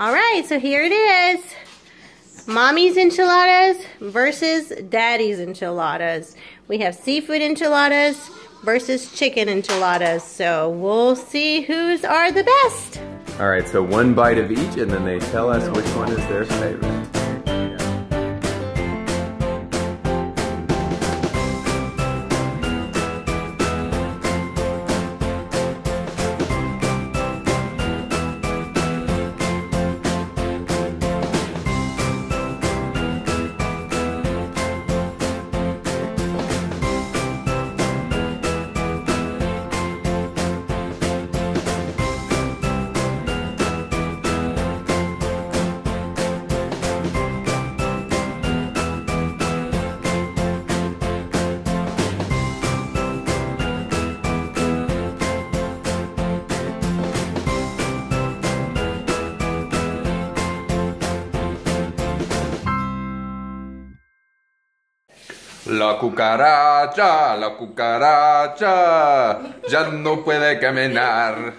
All right, so here it is. Mommy's enchiladas versus Daddy's enchiladas. We have seafood enchiladas versus chicken enchiladas. So we'll see whose are the best. All right, so one bite of each, and then they tell us which one is their favorite. La cucaracha, ya no puede caminar.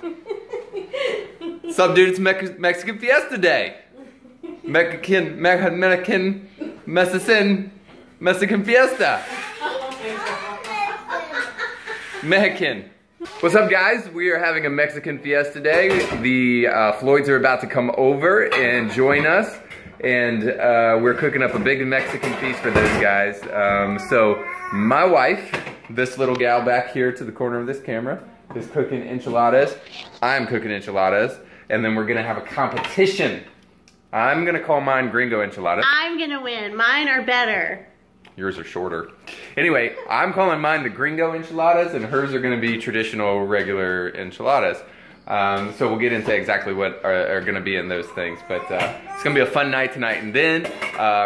Sup, dude, it's Mexican Fiesta Day. Mexican Fiesta. Mexican. What's up, guys? We are having a Mexican Fiesta Day. The Floyds are about to come over and join us. And we're cooking up a big Mexican feast for those guys. So my wife, this little gal back here to the corner of this camera, is cooking enchiladas. I'm cooking enchiladas. And then we're gonna have a competition. I'm gonna call mine Gringo enchiladas. I'm gonna win. Mine are better. Yours are shorter. Anyway, I'm calling mine the Gringo enchiladas, and hers are gonna be traditional, regular enchiladas. So we'll get into exactly what are going to be in those things, but it's going to be a fun night tonight. And then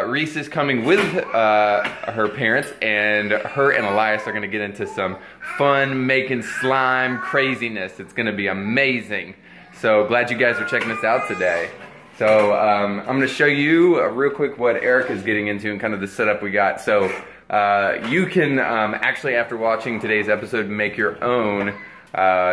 Reese is coming with her parents, and her and Elias are going to get into some fun making slime craziness. It's going to be amazing. So glad you guys are checking us out today. So I'm going to show you real quick what Eric is getting into and kind of the setup we got. So you can actually, after watching today's episode, make your own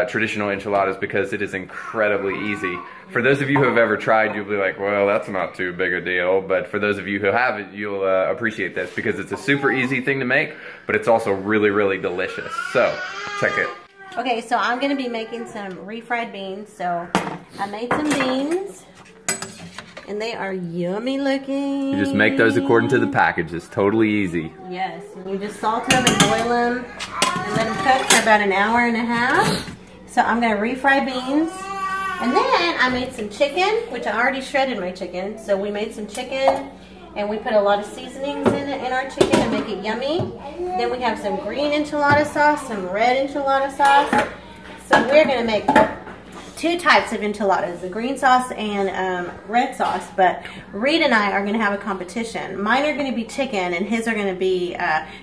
traditional enchiladas, because it is incredibly easy. For those of you who have ever tried, you'll be like, well, that's not too big a deal. But for those of you who haven't, you'll appreciate this, because it's a super easy thing to make, but it's also really, really delicious. So, check it. Okay, so I'm going to be making some refried beans. So, I made some beans, and they are yummy looking. You just make those according to the package. It's totally easy. Yes, you just salt them and boil them and let them cook for about an hour and a half. So I'm going to refry beans. And then I made some chicken, which I already shredded my chicken. So we made some chicken, and we put a lot of seasonings in our chicken to make it yummy. Then we have some green enchilada sauce, some red enchilada sauce. So we're going to make two types of enchiladas, the green sauce and red sauce, but Reed and I are going to have a competition. Mine are going to be chicken, and his are going to be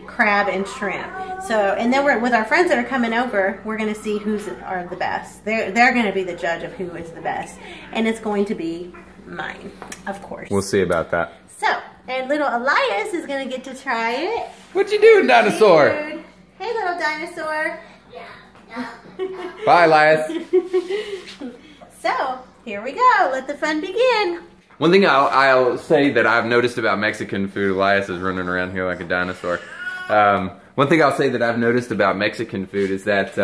crab and shrimp. So, and then with our friends that are coming over, we're going to see who's are the best. They're going to be the judge of who is the best, and it's going to be mine, of course. We'll see about that. So, and little Elias is going to get to try it. What you doing, dinosaur? Hey, little dinosaur. Bye, Elias. So, here we go. Let the fun begin. One thing I'll say that I've noticed about Mexican food, Elias is running around here like a dinosaur. One thing I'll say that I've noticed about Mexican food is that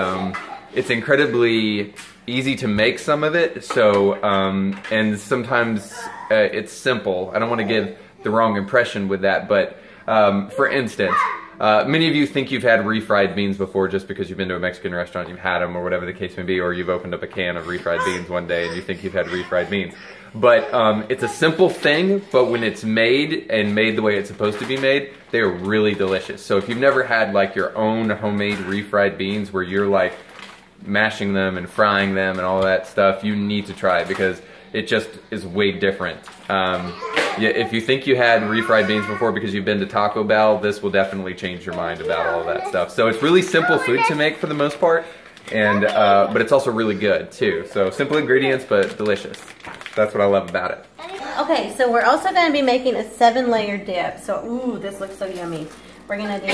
it's incredibly easy to make some of it. So, and sometimes it's simple. I don't want to give the wrong impression with that, but for instance, many of you think you've had refried beans before just because you've been to a Mexican restaurant, you've had them, or whatever the case may be, or you've opened up a can of refried beans one day and you think you've had refried beans. But it's a simple thing, but when it's made and made the way it's supposed to be made, they're really delicious. So if you've never had like your own homemade refried beans where you're like mashing them and frying them and all that stuff, you need to try it, because it just is way different. Yeah, if you think you had refried beans before because you've been to Taco Bell, this will definitely change your mind about all that stuff. So it's really simple food to make for the most part, and but it's also really good too. So simple ingredients, but delicious. That's what I love about it. Okay, so we're also going to be making a 7-layer dip. So, ooh, this looks so yummy. We're going to do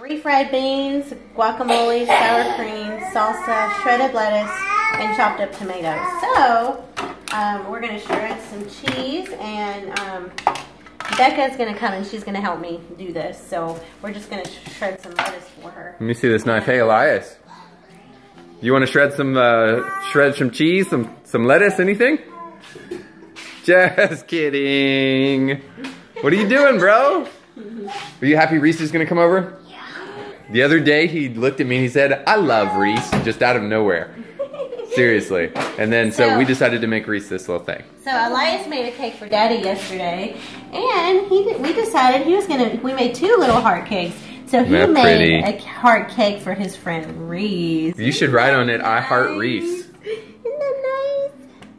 refried beans, guacamole, sour cream, salsa, shredded lettuce, and chopped up tomatoes. So, We're gonna shred some cheese, and Becca's gonna come and she's gonna help me do this. So we're just gonna shred some lettuce for her. Let me see this knife. Hey, Elias, you want to shred some cheese, some lettuce, anything? Just kidding. What are you doing, bro? Are you happy Reese is gonna come over? Yeah. The other day he looked at me and he said, "I love Reese," just out of nowhere. Seriously. And then so we decided to make Reese this little thing. So Elias made a cake for Daddy yesterday, and we decided we made 2 little heart cakes. So he made a heart cake for his friend Reese. You should write on it, "I heart Reese." Isn't that nice?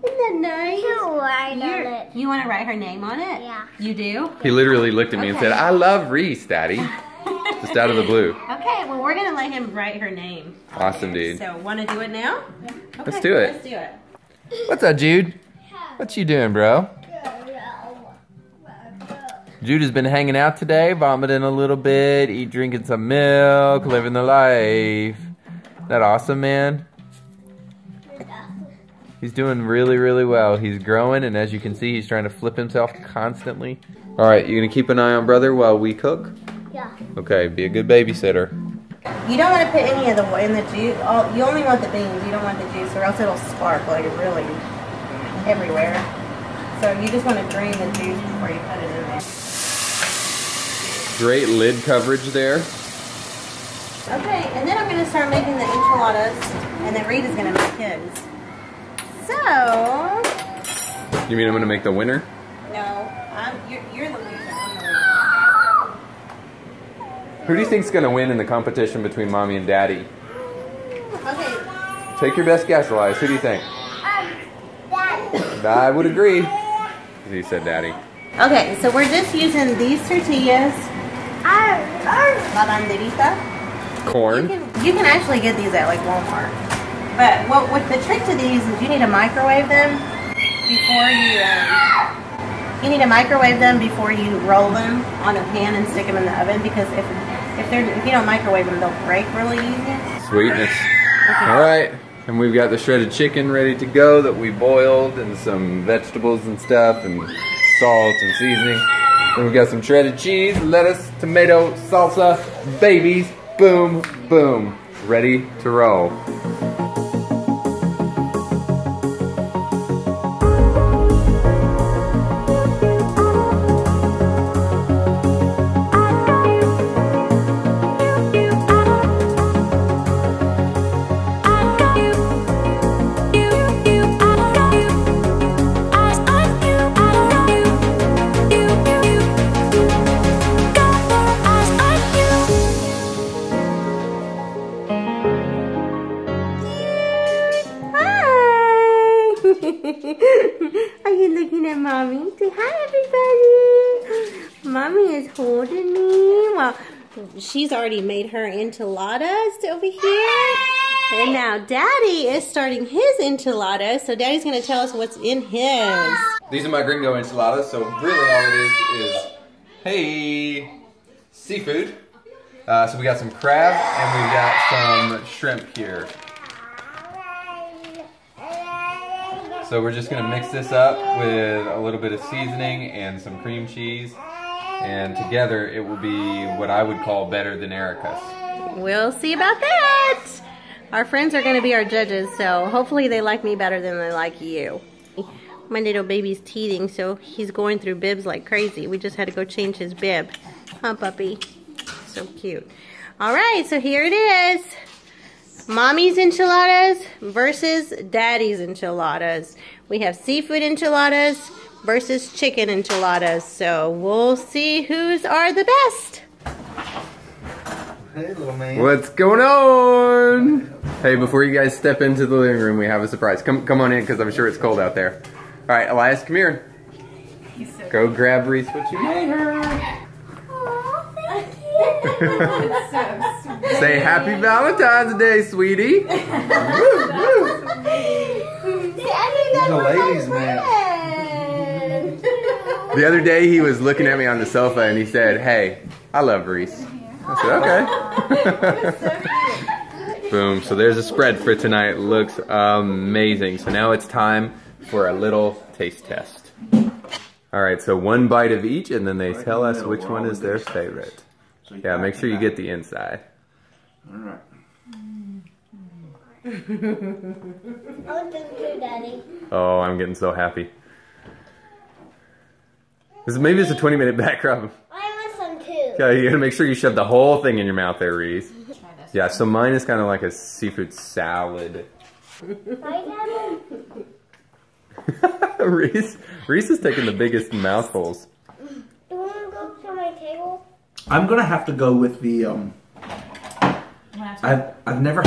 Isn't that nice? I'll write on it. You want to write her name on it? Yeah. You do? He literally looked at me and said, "I love Reese, Daddy." Just out of the blue. Okay, well we're gonna let him write her name. Awesome, dude. So, want to do it now? Okay, let's do it. Let's do it. What's up, Jude? What you doing, bro? Jude has been hanging out today, vomiting a little bit, drinking some milk, living the life. Isn't that awesome, man? He's doing really, really well. He's growing, and as you can see, he's trying to flip himself constantly. All right, you gonna keep an eye on brother while we cook? Yeah. Okay, be a good babysitter. You don't want to put any of the in the juice. You only want the beans. You don't want the juice, or else it'll spark like really everywhere. So you just want to drain the juice before you put it in there. Great lid coverage there. Okay, and then I'm going to start making the enchiladas, and then Reed is going to make his. So. You mean I'm going to make the winner? No, you're the loser. Who do you think's gonna win in the competition between Mommy and Daddy? Okay. Take your best guess, Elias. Who do you think? Daddy. I would agree. He said Daddy. Okay, so we're just using these tortillas. La banderita. Corn. You can actually get these at like Walmart. But what the trick to these is you need to microwave them before you roll them on a pan and stick them in the oven, because if you don't microwave them, they'll break really easy. Sweetness. Okay. All right, and we've got the shredded chicken ready to go that we boiled, and some vegetables and stuff, and salt and seasoning. Then we've got some shredded cheese, lettuce, tomato, salsa, babies, boom, boom, ready to roll. Are you looking at Mommy? Say hi, everybody. Mommy is holding me. Well, she's already made her enchiladas over here. And now Daddy is starting his enchiladas. So Daddy's going to tell us what's in his. These are my gringo enchiladas. So really all it is, hey, seafood. So we got some crab and we got some shrimp here. So we're just gonna mix this up with a little bit of seasoning and some cream cheese, and together it will be what I would call better than Erica's. We'll see about that. Our friends are gonna be our judges, so hopefully they like me better than they like you. My little baby's teething, so he's going through bibs like crazy. We just had to go change his bib. Huh, puppy? So cute. All right, so here it is. Mommy's enchiladas versus Daddy's enchiladas. We have seafood enchiladas versus chicken enchiladas. So we'll see whose are the best. Hey, little man. What's going on? Hey, before you guys step into the living room, we have a surprise. Come on in, because I'm sure it's cold out there. All right, Elias, come here. Go grab Reese what you made her. Say happy Valentine's Day, sweetie. He's a ladies' man. The other day he was looking at me on the sofa and he said, "Hey, I love Reese." I said, "Okay." Boom. So there's a spread for tonight. Looks amazing. So now it's time for a little taste test. All right, so one bite of each, and then they tell us which one is their favorite. Yeah, make sure you get the inside. All right. I want them too, Daddy. Oh, I'm getting so happy. Maybe it's a 20-minute back rub. I want some too. Yeah, you gotta make sure you shove the whole thing in your mouth there, Reese. Yeah, so mine is kind of like a seafood salad. Reese is taking the biggest mouthfuls. Do you want to go to my table? I'm gonna have to go with the I've never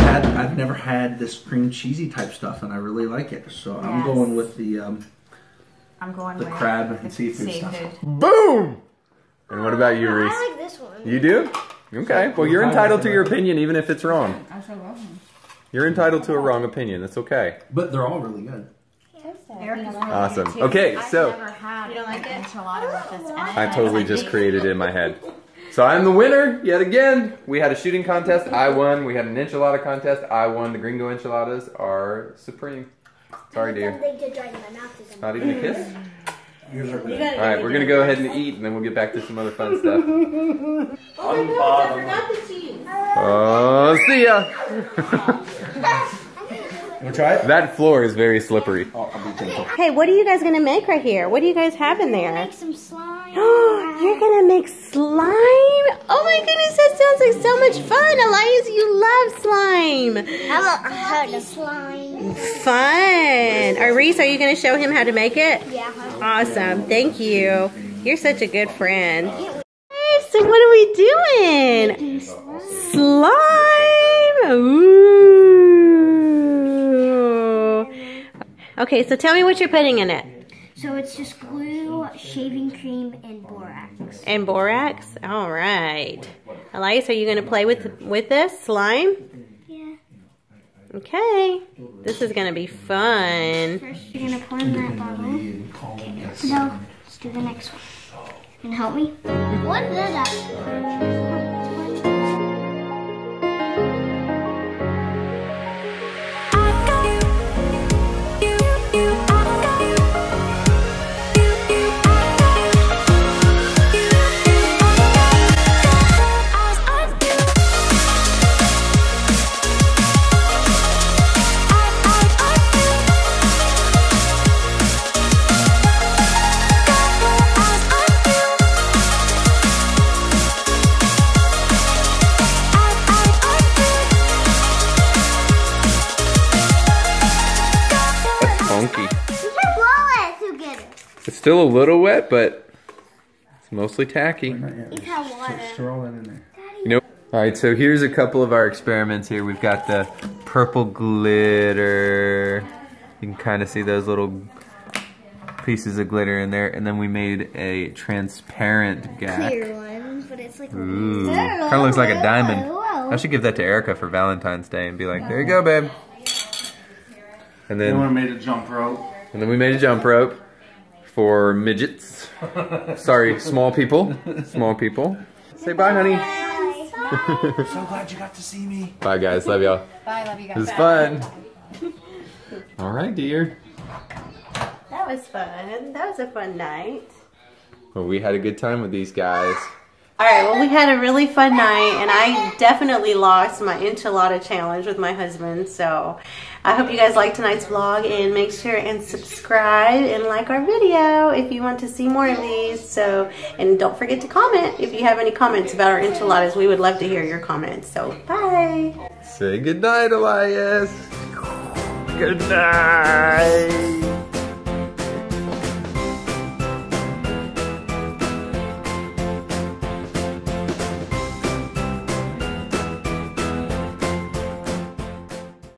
had this cream cheesy type stuff, and I really like it. So I'm going with the I'm going the with crab and seafood stuff. Boom! And what about you, Reese? I like this one. You do? Okay. Well, you're entitled to your opinion, even if it's wrong. I so love them. You're entitled to a wrong opinion. That's okay. But they're all really good. Awesome. Okay, so I've never had You don't like it? enchilada with this in it. I totally just created it in my head. So I'm the winner yet again. We had a shooting contest. I won. We had an enchilada contest. I won. The gringo enchiladas are supreme. Sorry, dear. Not even a kiss? Yours are good. All right, we're going to go ahead and eat, and then we'll get back to some other fun stuff. Oh my gosh, I forgot the cheese. Oh, see ya. Wanna try it? That floor is very slippery. Oh, I'll be gentle. Hey, what are you guys gonna make right here? What do you guys have in there? Make some slime. You're gonna make slime? Oh my goodness, that sounds like so much fun. Elias, you love slime. I want how to slime. Fun. Reese, are you gonna show him how to make it? Yeah. Awesome, thank you. You're such a good friend. So what are we doing? Slime. Ooh. Okay, so tell me what you're putting in it. So it's just glue, shaving cream, and borax. And borax? All right. Elias, are you going to play with this slime? Yeah. Okay. This is going to be fun. First, you're going to pour in that bottle. Okay, no, let's do the next one. Can you help me? What is that? It's still a little wet, but it's mostly tacky. You've had water. Throw that in there. You know. All right, so here's a couple of our experiments here. We've got the purple glitter. You can kind of see those little pieces of glitter in there, and then we made a transparent gap. Clear one, but it's like Ooh, kind of looks like a diamond. I should give that to Erica for Valentine's Day and be like, there you go, babe. And Then we then, made a jump rope. we made a jump rope for midgets. Sorry, small people. Small people. Say bye, honey. So glad you got to see me. Bye, guys. Love y'all. Bye, love you guys. It was fun. All right, dear. That was fun. That was a fun night. Well, we had a good time with these guys. All right, well, we had a really fun night, and I definitely lost my enchilada challenge with my husband. So I hope you guys liked tonight's vlog, and make sure and subscribe and like our video if you want to see more of these. So, and don't forget to comment if you have any comments about our enchiladas. We would love to hear your comments. So, bye. Say good night, Elias. Good night.